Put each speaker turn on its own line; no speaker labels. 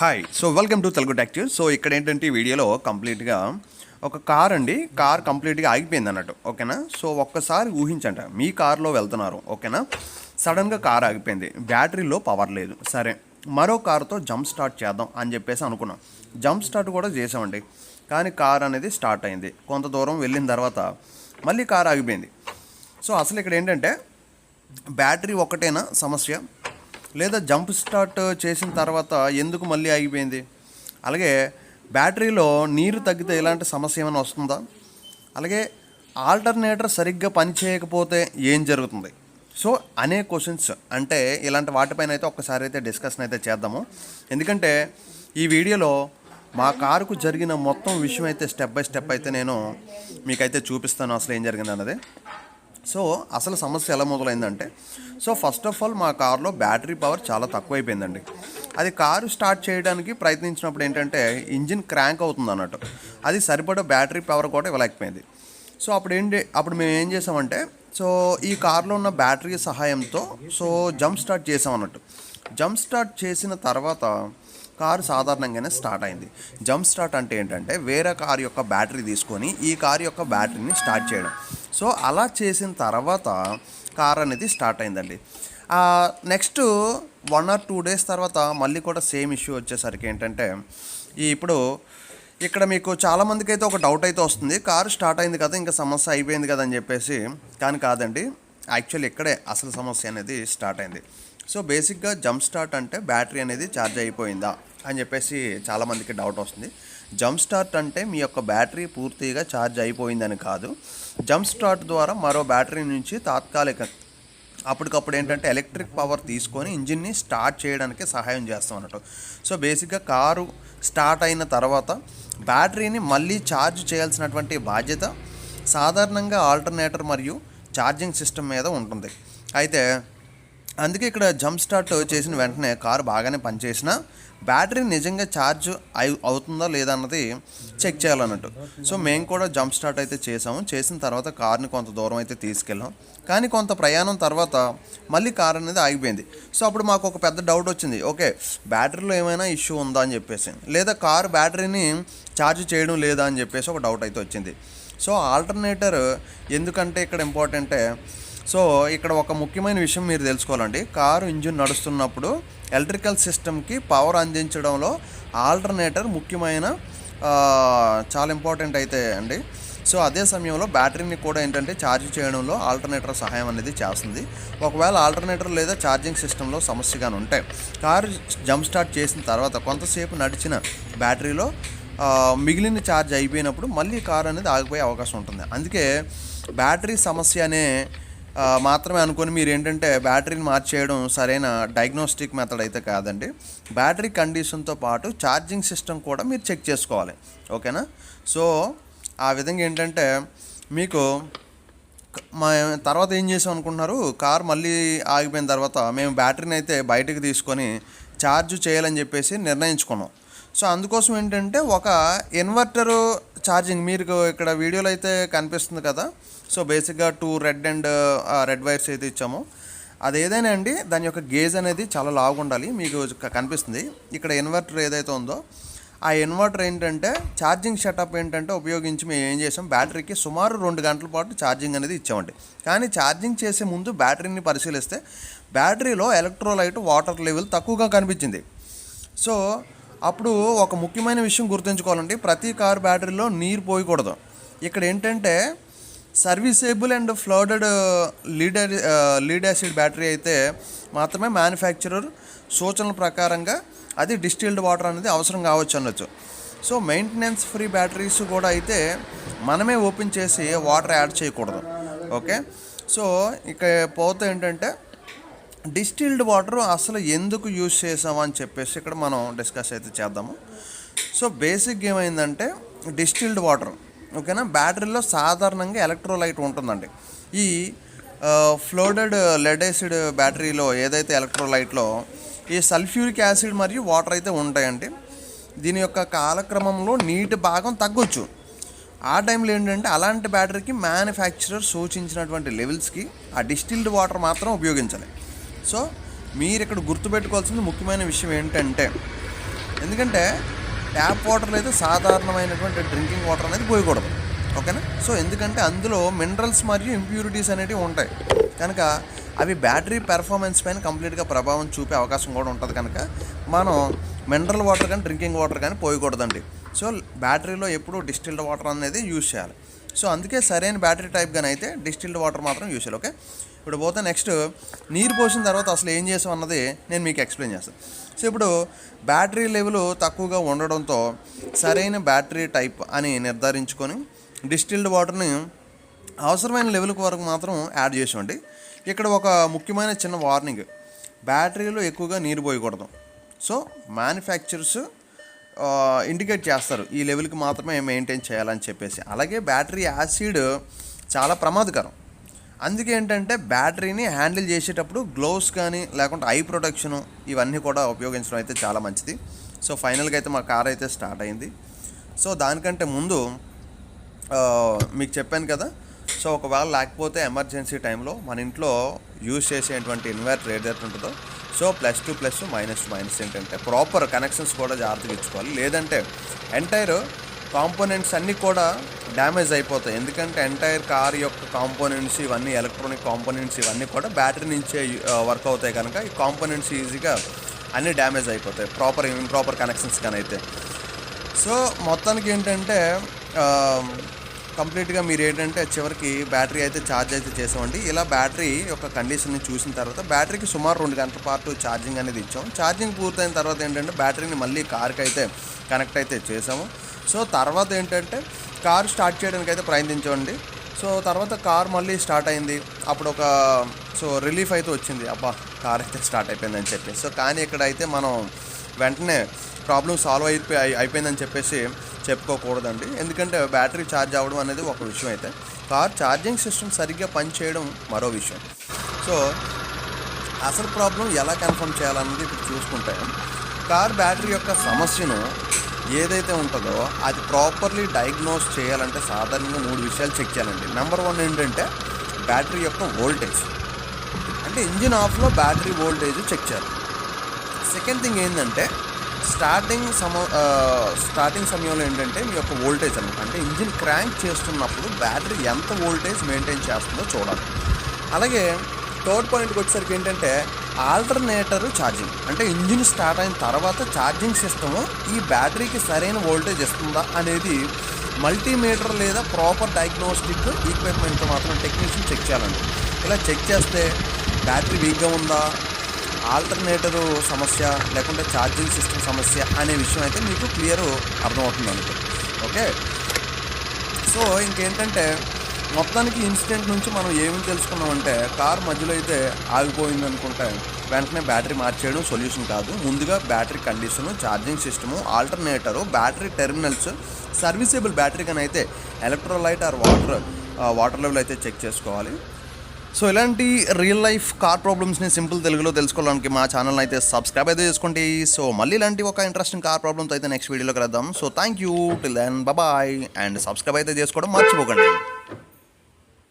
Hi. So welcome to Telugu tech news. So ఇక్కడ ఏంటంటే ఈ వీడియోలో కంప్లీట్గా ఒక కార్ అండి. కార్ కంప్లీట్గా ఆగిపోయింది అన్నట్టు. ఓకేనా. సో ఒక్కసారి ఊహించండి, మీ కార్లో వెళ్తున్నారు. ఓకేనా. సడన్గా కార్ ఆగిపోయింది, బ్యాటరీలో పవర్ లేదు. సరే, మరో కారుతో జంప్ స్టార్ట్ చేద్దాం అని చెప్పేసి అనుకున్నాం. జంప్ స్టార్ట్ కూడా చేసామండి, కానీ కార్ అనేది స్టార్ట్ అయింది. కొంత దూరం వెళ్ళిన తర్వాత మళ్ళీ కార్ ఆగిపోయింది. సో అసలు ఇక్కడ ఏంటంటే బ్యాటరీ ఒకటేనా సమస్య, లేదా జంప్ స్టార్ట్ చేసిన తర్వాత ఎందుకు మళ్ళీ ఆగిపోయింది? అలాగే బ్యాటరీలో నీరు తగ్గితే ఇలాంటి సమస్య ఏమైనా వస్తుందా? అలాగే ఆల్టర్నేటర్ సరిగ్గా పనిచేయకపోతే ఏం జరుగుతుంది? సో అనే క్వశ్చన్స్ అంటే ఇలాంటి వాటిపైన అయితే ఒక్కసారి అయితే డిస్కషన్ అయితే చేద్దాము. ఎందుకంటే ఈ వీడియోలో మా కారుకు జరిగిన మొత్తం విషయం అయితే స్టెప్ బై స్టెప్ అయితే నేను మీకైతే చూపిస్తాను అసలు ఏం జరిగింది అన్నది. సో అసలు సమస్య ఎలా మొదలైందంటే, సో ఫస్ట్ ఆఫ్ ఆల్ మా కార్లో బ్యాటరీ పవర్ చాలా తక్కువైపోయిందండి. అది కారు స్టార్ట్ చేయడానికి ప్రయత్నించినప్పుడు ఏంటంటే ఇంజిన్ క్రాంక్ అవుతుంది అన్నట్టు, అది సరిపడా బ్యాటరీ పవర్ కూడా ఇవ్వలేకపోయింది. సో అప్పుడు మేము ఏం చేసామంటే, సో ఈ కార్లో ఉన్న బ్యాటరీ సహాయంతో సో జంప్ స్టార్ట్ చేసాం అన్నట్టు. జంప్ స్టార్ట్ చేసిన తర్వాత కారు సాధారణంగానే స్టార్ట్ అయింది. జంప్ స్టార్ట్ అంటే ఏంటంటే వేరే కారు యొక్క బ్యాటరీ తీసుకొని ఈ కారు యొక్క బ్యాటరీని స్టార్ట్ చేయడం. సో అలా చేసిన తర్వాత కార్ అనేది స్టార్ట్ అయిందండి. నెక్స్ట్ 1 or 2 days తర్వాత మళ్ళీ కూడా సేమ్ ఇష్యూ వచ్చేసరికి ఏంటంటే ఇప్పుడు ఇక్కడ మీకు చాలామందికి అయితే ఒక డౌట్ అయితే వస్తుంది, కారు స్టార్ట్ అయింది కదా, ఇంకా సమస్య అయిపోయింది కదా అని చెప్పేసి. కానీ కాదండి, యాక్చువల్లీ ఇక్కడే అసలు సమస్య అనేది స్టార్ట్ అయింది. సో బేసిక్గా జంప్ స్టార్ట్ అంటే బ్యాటరీ అనేది ఛార్జ్ అయిపోయిందా అని చెప్పేసి చాలామందికి డౌట్ వస్తుంది. జంప్ స్టార్ట్ అంటే మీ యొక్క బ్యాటరీ పూర్తిగా ఛార్జ్ అయిపోయిందని కాదు. జంప్ స్టార్ట్ ద్వారా మరో బ్యాటరీ నుంచి అప్పటికప్పుడు ఏంటంటే ఎలక్ట్రిక్ పవర్ తీసుకొని ఇంజిన్ని స్టార్ట్ చేయడానికి సహాయం చేస్తాం అన్నట్టు. సో బేసిక్గా కారు స్టార్ట్ అయిన తర్వాత బ్యాటరీని మళ్ళీ ఛార్జ్ చేయాల్సినటువంటి బాధ్యత సాధారణంగా ఆల్టర్నేటర్ మరియు ఛార్జింగ్ సిస్టమ్ మీద ఉంటుంది. అయితే అందుకే ఇక్కడ జంప్ స్టార్ట్ చేసిన వెంటనే కారు బాగానే పనిచేసినా బ్యాటరీ నిజంగా ఛార్జ్ అవుతుందా లేదా అన్నది చెక్ చేయాలన్నట్టు. సో మేము కూడా జంప్ స్టార్ట్ అయితే చేసాము. చేసిన తర్వాత కార్ని కొంత దూరం అయితే తీసుకెళ్ళాం, కానీ కొంత ప్రయాణం తర్వాత మళ్ళీ కార్ అనేది ఆగిపోయింది. సో అప్పుడు మాకు ఒక పెద్ద డౌట్ వచ్చింది, ఓకే బ్యాటరీలో ఏమైనా ఇష్యూ ఉందా అని చెప్పేసి, లేదా కారు బ్యాటరీని ఛార్జ్ చేయడం లేదా అని చెప్పేసి ఒక డౌట్ అయితే వచ్చింది. సో ఆల్టర్నేటర్ ఎందుకంటే ఇక్కడ ఇంపార్టెంటే. సో ఇక్కడ ఒక ముఖ్యమైన విషయం మీరు తెలుసుకోవాలండి. కారు ఇంజిన్ నడుస్తున్నప్పుడు ఎలక్ట్రికల్ సిస్టమ్కి పవర్ అందించడంలో ఆల్టర్నేటర్ ముఖ్యమైన చాలా ఇంపార్టెంట్ అయితే అండి. సో అదే సమయంలో బ్యాటరీని కూడా ఏంటంటే ఛార్జ్ చేయడంలో ఆల్టర్నేటర్ సహాయం అనేది చేస్తుంది. ఒకవేళ ఆల్టర్నేటర్ లేదా ఛార్జింగ్ సిస్టంలో సమస్యగానే ఉంటే కారు జంప్ స్టార్ట్ చేసిన తర్వాత కొంతసేపు నడిచిన బ్యాటరీలో మిగిలిన ఛార్జ్ అయిపోయినప్పుడు మళ్ళీ కారు అనేది ఆగిపోయే అవకాశం ఉంటుంది. అందుకే బ్యాటరీ సమస్య అనే మాత్రమే అనుకొని మీరు ఏంటంటే బ్యాటరీని మార్చేయడం సరైన డయాగ్నోస్టిక్ మెథడ్ అయితే కాదండి. బ్యాటరీ కండిషన్తో పాటు ఛార్జింగ్ సిస్టమ్ కూడా మీరు చెక్ చేసుకోవాలి. ఓకేనా. సో ఆ విధంగా ఏంటంటే మీకు మా తర్వాత ఏం చేసాం అనుకుంటున్నారు, కార్ మళ్ళీ ఆగిపోయిన తర్వాత మేము బ్యాటరీని అయితే బయటకు తీసుకొని ఛార్జ్ చేయాలని చెప్పేసి నిర్ణయించుకున్నాం. సో అందుకోసం ఏంటంటే ఒక ఇన్వర్టరు ఛార్జింగ్ మీకు ఇక్కడ వీడియోలో అయితే కనిపిస్తుంది కదా. సో బేసిక్గా 2 రెడ్ వైర్స్ అయితే ఇచ్చాము. అది ఏదైనా అండి, దాని యొక్క గేజ్ అనేది చాలా లావుగా ఉండాలి. మీకు కనిపిస్తుంది ఇక్కడ ఇన్వర్టర్ ఏదైతే ఉందో ఆ ఇన్వర్టర్ ఏంటంటే ఛార్జింగ్ సెటప్ ఏంటంటే ఉపయోగించి మేము ఏం చేసాం, బ్యాటరీకి సుమారు 2 గంటల పాటు ఛార్జింగ్ అనేది ఇచ్చామండి. కానీ ఛార్జింగ్ చేసే ముందు బ్యాటరీని పరిశీలిస్తే బ్యాటరీలో ఎలక్ట్రోలైట్ వాటర్ లెవెల్ తక్కువగా కనిపించింది. సో అప్పుడు ఒక ముఖ్యమైన విషయం గుర్తుంచుకోవాలండి, ప్రతి కారు బ్యాటరీలో నీరు పోయకూడదు. ఇక్కడ ఏంటంటే సర్వీసేబుల్ అండ్ ఫ్లోడెడ్ లీడ్ యాసిడ్ బ్యాటరీ అయితే మాత్రమే మ్యానుఫ్యాక్చరర్ సూచనల ప్రకారంగా అది డిస్టిల్డ్ వాటర్ అనేది అవసరం కావచ్చు అనొచ్చు. సో మెయింటెనెన్స్ ఫ్రీ బ్యాటరీస్ కూడా అయితే మనమే ఓపెన్ చేసి వాటర్ యాడ్ చేయకూడదు. ఓకే. సో ఇక పోతే ఏంటంటే డిస్టిల్డ్ వాటర్ అసలు ఎందుకు యూజ్ చేసామని చెప్పేసి ఇక్కడ మనం డిస్కస్ అయితే చేద్దాము. సో బేసిక్ ఏమైందంటే డిస్టిల్డ్ వాటర్ ఓకేనా, బ్యాటరీలో సాధారణంగా ఎలక్ట్రోలైట్ ఉంటుందండి. ఈ ఫ్లోడెడ్ లెడ్ యాసిడ్ బ్యాటరీలో ఏదైతే ఎలక్ట్రోలైట్లో ఈ సల్ఫ్యూరిక్ యాసిడ్ మరియు వాటర్ అయితే ఉంటాయండి. దీని యొక్క కాలక్రమంలో నీటి భాగం తగ్గొచ్చు. ఆ టైంలో ఏంటంటే అలాంటి బ్యాటరీకి మ్యానుఫ్యాక్చరర్ సూచించినటువంటి లెవెల్స్కి ఆ డిస్టిల్డ్ వాటర్ మాత్రం ఉపయోగించాలి. సో మీరు ఇక్కడ గుర్తుపెట్టుకోవాల్సిన ముఖ్యమైన విషయం ఏంటంటే ఎందుకంటే ట్యాప్ వాటర్లో అయితే సాధారణమైనటువంటి డ్రింకింగ్ వాటర్ అనేది పోయకూడదు, ఓకేనా. సో ఎందుకంటే అందులో మినరల్స్ మరియు ఇంప్యూరిటీస్ అనేవి ఉంటాయి కనుక అవి బ్యాటరీ పెర్ఫార్మెన్స్ పైన కంప్లీట్గా ప్రభావం చూపే అవకాశం కూడా ఉంటుంది కనుక మనం మినరల్ వాటర్ కానీ డ్రింకింగ్ వాటర్ కానీ పోయకూడదండి. సో బ్యాటరీలో ఎప్పుడూ డిస్టిల్డ్ వాటర్ అనేది యూజ్ చేయాలి. సో అందుకే సరైన బ్యాటరీ టైప్ కానీ అయితే డిస్టిల్డ్ వాటర్ మాత్రం యూజ్ చేయాలి, ఓకే. ఇప్పుడు పోతే నెక్స్ట్ నీరు పోసిన తర్వాత అసలు ఏం చేసాం అన్నది నేను మీకు ఎక్స్ప్లెయిన్ చేస్తాను. సో ఇప్పుడు బ్యాటరీ లెవెల్ తక్కువగా ఉండడంతో సరైన బ్యాటరీ టైప్ అని నిర్ధారించుకొని డిస్టిల్డ్ వాటర్ని అవసరమైన లెవెల్ వరకు మాత్రం యాడ్ చేసామండి. ఇక్కడ ఒక ముఖ్యమైన చిన్న వార్నింగ్, బ్యాటరీలో ఎక్కువగా నీరు పోయకూడదు. సో మ్యానుఫ్యాక్చరర్స్ ఇండికేట్ చేస్తారు ఈ లెవెల్కి మాత్రమే మెయింటైన్ చేయాలని చెప్పేసి. అలాగే బ్యాటరీ యాసిడ్ చాలా ప్రమాదకరం. అందుకే ఏంటంటే బ్యాటరీని హ్యాండిల్ చేసేటప్పుడు గ్లోవ్స్ కానీ లేకుంటే ఐ ప్రొటెక్షను ఇవన్నీ కూడా ఉపయోగించడం అయితే చాలా మంచిది. సో ఫైనల్గా అయితే మా కార్ అయితే స్టార్ట్ అయింది. సో దానికంటే ముందు మీకు చెప్పాను కదా, సో ఒకవేళ లేకపోతే ఎమర్జెన్సీ టైంలో మన ఇంట్లో యూజ్ చేసేటువంటి ఇన్వర్టర్ ఏదైతే ఉంటుందో సో +2 ప్లస్ -2 ఏంటంటే ప్రాపర్ కనెక్షన్స్ కూడా జాగ్రత్తగా ఇచ్చుకోవాలి. లేదంటే ఎంటైర్ కాంపోనెంట్స్ అన్నీ కూడా డ్యామేజ్ అయిపోతాయి. ఎందుకంటే ఎంటైర్ కార్ యొక్క కాంపోనెంట్స్ ఇవన్నీ ఎలక్ట్రానిక్ కాంపోనెంట్స్ ఇవన్నీ కూడా బ్యాటరీ నుంచే వర్క్ అవుతాయి కనుక ఈ కాంపోనెంట్స్ ఈజీగా అన్నీ డ్యామేజ్ అయిపోతాయి ఇంప్రాపర్ కనెక్షన్స్ కానీ అయితే. సో మొత్తానికి ఏంటంటే కంప్లీట్గా మీరు ఏంటంటే చివరికి బ్యాటరీ అయితే ఛార్జ్ అయితే చేసామండి. ఇలా బ్యాటరీ యొక్క కండిషన్ని చూసిన తర్వాత బ్యాటరీకి సుమారు 2 గంటల పాటు ఛార్జింగ్ అనేది ఇచ్చాం. ఛార్జింగ్ పూర్తయిన తర్వాత ఏంటంటే బ్యాటరీని మళ్ళీ కార్కి అయితే కనెక్ట్ అయితే చేసాము. సో తర్వాత ఏంటంటే కార్ స్టార్ట్ చేయడానికి అయితే ప్రయత్నించామండి. సో తర్వాత కార్ మళ్ళీ స్టార్ట్ అయింది. అప్పుడు ఒక రిలీఫ్ అయితే వచ్చింది, అబ్బా కార్ అయితే స్టార్ట్ అయిపోయిందని చెప్పేసి. సో కానీ ఇక్కడైతే మనం వెంటనే ప్రాబ్లం సాల్వ్ అయిపోయిందని చెప్పేసి చెప్పుకోకూడదండి. ఎందుకంటే బ్యాటరీ ఛార్జ్ అవ్వడం అనేది ఒక విషయం అయితే కార్ ఛార్జింగ్ సిస్టమ్ సరిగ్గా పనిచేయడం మరో విషయం. సో అసలు ప్రాబ్లం ఎలా కన్ఫర్మ్ చేయాలన్నది ఇప్పుడు చూసుకుంటే కార్ బ్యాటరీ యొక్క సమస్యను ఏదైతే ఉంటుందో అది ప్రాపర్లీ డయాగ్నోస్ చేయాలంటే సాధారణంగా 3 విషయాలు చెక్ చేయాలండి. నెంబర్ 1 ఏంటంటే బ్యాటరీ యొక్క వోల్టేజ్, అంటే ఇంజిన్ ఆఫ్లో బ్యాటరీ వోల్టేజ్ చెక్ చేయాలి. సెకండ్ థింగ్ ఏంటంటే స్టార్టింగ్ సమయంలో ఏంటంటే మీ యొక్క వోల్టేజ్ అనమాట, అంటే ఇంజిన్ క్రాంక్ చేస్తున్నప్పుడు బ్యాటరీ ఎంత వోల్టేజ్ మెయింటైన్ చేస్తుందో చూడాలి. అలాగే థర్డ్ పాయింట్కి వచ్చేసరికి ఏంటంటే ఆల్టర్నేటర్ ఛార్జింగ్, అంటే ఇంజిన్ స్టార్ట్ అయిన తర్వాత ఛార్జింగ్ సిస్టము ఈ బ్యాటరీకి సరైన వోల్టేజ్ ఇస్తుందా అనేది మల్టీమీటర్ లేదా ప్రాపర్ డయాగ్నోస్టిక్ ఈక్విప్మెంట్తో మాత్రం టెక్నీషియన్ చెక్ చేయాలండి. ఇలా చెక్ చేస్తే బ్యాటరీ వీక్గా ఉందా, ఆల్టర్నేటరు సమస్య లేకుంటే ఛార్జింగ్ సిస్టమ్ సమస్య అనే విషయం అయితే మీకు క్లియర్ అర్థమవుతుంది అనుకో, ఓకే. సో ఇంకేంటంటే మొత్తానికి ఇన్సిడెంట్ నుంచి మనం ఏమి తెలుసుకున్నామంటే కార్ మధ్యలో అయితే ఆగిపోయింది అనుకుంటే వెంటనే బ్యాటరీ మార్చేయడం సొల్యూషన్ కాదు. ముందుగా battery condition, charging system, alternator, battery terminals, serviceable battery కానీ అయితే ఎలక్ట్రోలైట్ ఆర్ వాటర్ లెవెల్ అయితే చెక్ చేసుకోవాలి. సో ఇలాంటి రియల్ లైఫ్ కార్ ప్రాబ్లమ్స్ని సింపుల్ తెలుగులో తెలుసుకోవడానికి మా ఛానల్ని అయితే సబ్స్క్రైబ్ అయితే చేసుకోండి. సో మళ్ళీ ఇలాంటి ఒక ఇంట్రెస్టింగ్ కార్ ప్రాబ్లమ్తో అయితే నెక్స్ట్ వీడియోలోకి వెళ్దాం. So thank you, till then bye, and subscribe అయితే చేసుకోవడం మర్చిపోకండి.